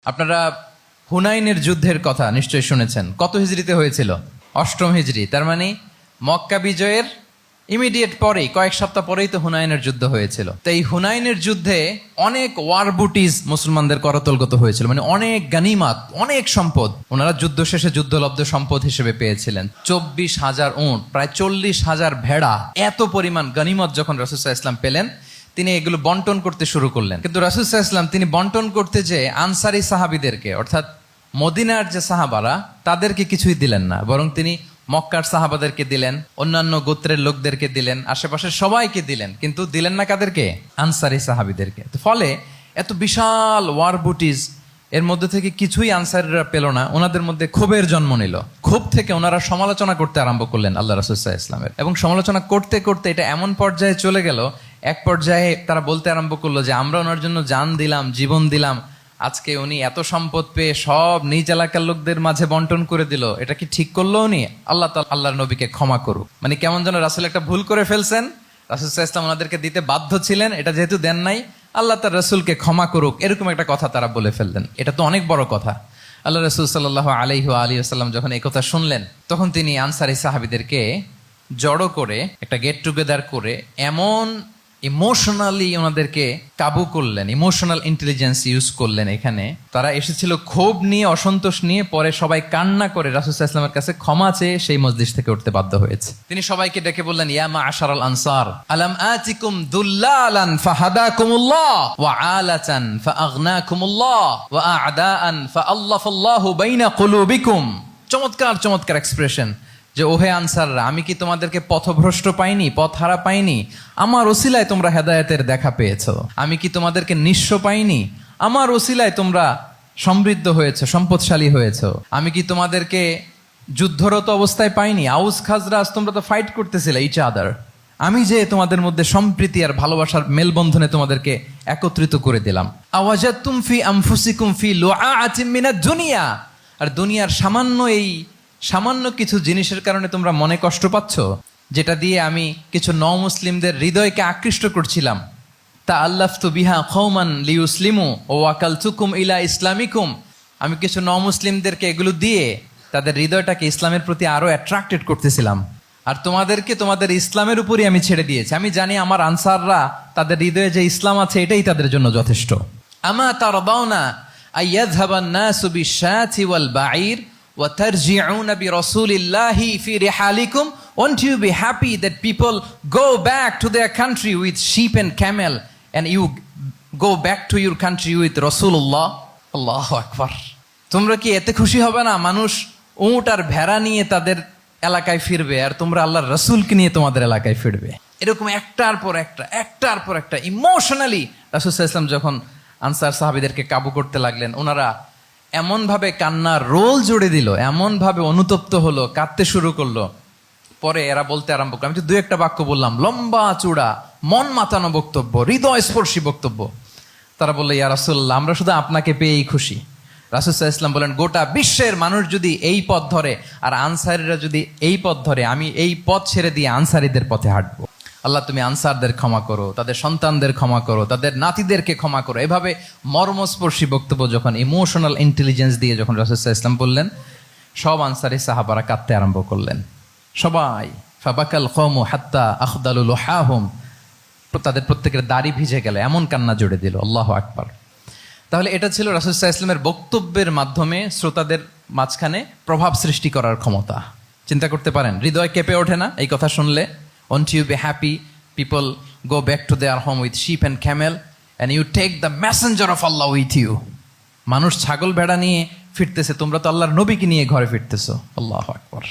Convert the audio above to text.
আপনারা হুনাইনের যুদ্ধের কথা নিশ্চয়ই শুনেছেন। কত হিজরিতে হয়েছিল? অষ্টম হিজরি। তার মানে মক্কা বিজয়ের ইমিডিয়েট পরেই, কয়েক সপ্তাহ পরেই তো হুনাইনের যুদ্ধ হয়েছিল। তো এই হুনাইনের যুদ্ধে অনেক ওয়ার বুটিজ মুসলমানদের করতলগত হয়েছিল, মানে অনেক গানিমাত, অনেক সম্পদ ওনারা যুদ্ধ শেষে যুদ্ধলব্ধ সম্পদ হিসেবে পেয়েছিলেন। 24,000 উট, প্রায় 40,000 ভেড়া, এত পরিমাণ গানিমত যখন রাসূল সাল্লাল্লাহু আলাইহি ওয়াসাল্লাম পেলেন, তিনি এগুলো বন্টন করতে শুরু করলেন। কিন্তু রাসূল সাল্লাল্লাহু আলাইহি ওয়াসাল্লাম তিনি বন্টন করতে যে আনসারি সাহাবীদেরকে, অর্থাৎ মদিনার যে সাহাবারা, তাদেরকে কিছুই দিলেন না, বরং তিনি মক্কার সাহাবাদেরকে দিলেন, অন্যান্য গোত্রের লোকদেরকে দিলেন, আশেপাশের সবাইকে দিলেন, কিন্তু দিলেন না কাদেরকে? আনসারি সাহাবীদেরকে। তো ফলে এত বিশাল ওয়ার বুটিজ, এর মধ্যে থেকে কিছুই আনসারিরা পেল না। ওনাদের মধ্যে ক্ষোভের জন্ম নিল। ক্ষোভ থেকে ওনারা সমালোচনা করতে আরম্ভ করলেন আল্লাহ রাসূল সাল্লাল্লাহু আলাইহি ওয়াসাল্লামের, এবং সমালোচনা করতে করতে এটা এমন পর্যায়ে চলে গেল, এক পর্যায়ে তারা বলতে আরম্ভ করলো যে আমরা ওনার জন্য জান দিলাম, জীবন দিলাম, আজকে উনি এত সম্পদ পেয়ে সব নিজ এলাকার লোকদের মাঝে বন্টন করে দিল, এটা কি ঠিক করলো উনি? আল্লাহর নবীকে ক্ষমা করুক। মানে কেমন যেন রাসূল একটা ভুল করে ফেলছেন, রাসূল সাল্লাল্লাহু আলাইহি ওয়াসাল্লাম ওনাদেরকে দিতে বাধ্য ছিলেন, এটা যেহেতু দেন নাই, আল্লাহ তার রাসূলকে ক্ষমা করুক, এরকম একটা কথা তারা বলে ফেললেন। এটা তো অনেক বড় কথা। আল্লাহ রাসূল সাল্লাল্লাহু আলাইহি ওয়া সাল্লাম যখন এই কথা শুনলেন, তখন তিনি আনসারি সাহাবীদেরকে জড়ো করে একটা গেট টুগেদার করে এমন ইমোশনালি ওনাদেরকে কাবু করলেন, ইমোশনাল ইন্টেলিজেন্স ইউজ করলেন। এখানে তারা এসেছিল ক্ষোভ নিয়ে, অসন্তোষ নিয়ে, পরে সবাই কান্না করে রাসূল সাল্লাল্লাহু আলাইহি ওয়াসাল্লামের কাছে ক্ষমা চেয়ে সেই মজলিস থেকে উঠতে বাধ্য হয়েছে। তিনি সবাইকে ডেকে বললেন, ইয়া মা'আশারাল আনসার, আলাম আতিকুম দুল্লালান ফাহাদাকুমুল্লাহ ওয়া আলাতান ফাআগনাকুমুল্লাহ ওয়া আ'দাআন ফাআল্লাফাল্লাহু বাইনা কুলুবিকুম। চমৎকার চমৎকার এক্সপ্রেশন, যে ওহে আনসাররা, আমি কি তোমাদেরকে পথভ্রষ্ট পাইনি, পথহারা পাইনি? আমার ওসিলায় তোমরা হেদায়েতের দেখা পেয়েছো। আমি কি তোমাদেরকে নিঃস্ব পাইনি? আমার ওসিলায় তোমরা সমৃদ্ধ হয়েছে, সম্পদশালী হয়েছো। আমি কি তোমাদেরকে যুদ্ধরত অবস্থায় পাইনি? আউস খাজরাজ তোমরা তো ফাইট করতেছিলে ইচ আদার, আমি যে তোমাদের মধ্যে সম্প্রীতি আর ভালোবাসার মেলবন্ধনে তোমাদেরকে একত্রিত করে দিলাম। আওয়াজাতুম ফি আনফুসিকুম ফি লুআআতিম মিনাদ দুনিয়া, আর দুনিয়ার সামান্য কিছু জিনিসের কারণে তোমরা মনে কষ্ট পাচ্ছ, যেটা দিয়ে আমি কিছু মুসলিমদের হৃদয়কে আকৃষ্ট করছিলাম। তা আল্লাফতু বিহা কওমান লিউসলিমু ওয়া ওয়াকালতুকুম ইলা ইসলামিকুম, আমি কিছু মুসলিমদেরকে এগুলো দিয়ে তাদের হৃদয়টাকে ইসলামের প্রতি আরো অ্যাট্রাক্টেড করতেছিলাম, আর তোমাদেরকে তোমাদের ইসলামের উপরই আমি ছেড়ে দিয়েছি। আমি জানি আমার আনসাররা, তাদের হৃদয়ে যে ইসলাম আছে এটাই তাদের জন্য যথেষ্ট। আমা তারদাউনা আইয়াযহাবান নাসু বিশ-শাতি ওয়াল বাঈর وَتَرْجِعُونَ بِرَسُولِ اللَّهِ فِي رِحَالِكُمْ. Won't you be happy that people go back to their country with sheep and camel, and you go back to your country with Rasulullah? Allahu Akbar. তোমরা কি এতে খুশি হবে না? মানুষ উট আর ভেড়া নিয়ে তাদের এলাকায় ফিরবে, আর তোমরা আল্লাহর রাসূলকে নিয়ে তোমাদের এলাকায় ফিরবে। এরকম একটার পর একটা ইমোশনালি রাসূল সাল্লাল্লাহু আলাইহি ওয়াসাল্লাম যখন আনসার সাহাবীদেরকে কাবু করতে লাগলেন, ওনারা এমনভাবে কান্নার রোল জুড়ে দিল, এমনভাবে অনুতপ্ত হলো, কাঁদতে শুরু করলো। পরে এরা বলতে আরম্ভ করলো, আমি তো 2-1টা বাক্য বললাম, লম্বা চূড়া মন মাতানো বক্তব্য, হৃদয় স্পর্শী বক্তব্য। তারা বললো, ইয়া রাসূলুল্লাহ, আমরা শুধু আপনাকে পেয়েই খুশি। রাসূল সাল্লাল্লাহু আলাইহি ওয়াসাল্লাম বলেন, গোটা বিশ্বের মানুষ যদি এই পথ ধরে আর আনসারীরা যদি এই পথ ধরে, আমি এই পথ ছেড়ে দিয়ে আনসারীদের পথে হাঁটবো। আল্লাহ তুমি আনসারদের ক্ষমা করো, তাদের সন্তানদের ক্ষমা করো, তাদের নাতিদেরকে ক্ষমা করো। এভাবে মর্মস্পর্শী বক্তব্য যখন ইমোশনাল ইন্টেলিজেন্স দিয়ে যখন রাসূল সাল্লাল্লাহু আলাইহি ওয়াসাল্লাম বললেন, সব আনসারী সাহাবারা কাঁদতে আরম্ভ করলেন। সবাই ফাবাকাল কওমু হাত্তা আখদালু লুহাহুম, তাদের প্রত্যেকের দাড়ি ভিজে গেল, এমন কান্না জুড়ে দিল। আল্লাহু আকবার। তাহলে এটা ছিল রাসূল সাল্লাল্লাহু আলাইহি ওয়াসাল্লামের বক্তব্যের মাধ্যমে শ্রোতাদের মাঝখানে প্রভাব সৃষ্টি করার ক্ষমতা। চিন্তা করতে পারেন, হৃদয় কেঁপে ওঠে না এই কথা শুনলে? Won't you be happy? People go back to their home with sheep and camel, and you take the messenger of Allah with you. মানুষ ছাগল ভেড়া নিয়ে ফিরতেছে, তোমরা তো আল্লাহর নবীকে নিয়ে ঘরে ফিরতেছো। আল্লাহু আকবার।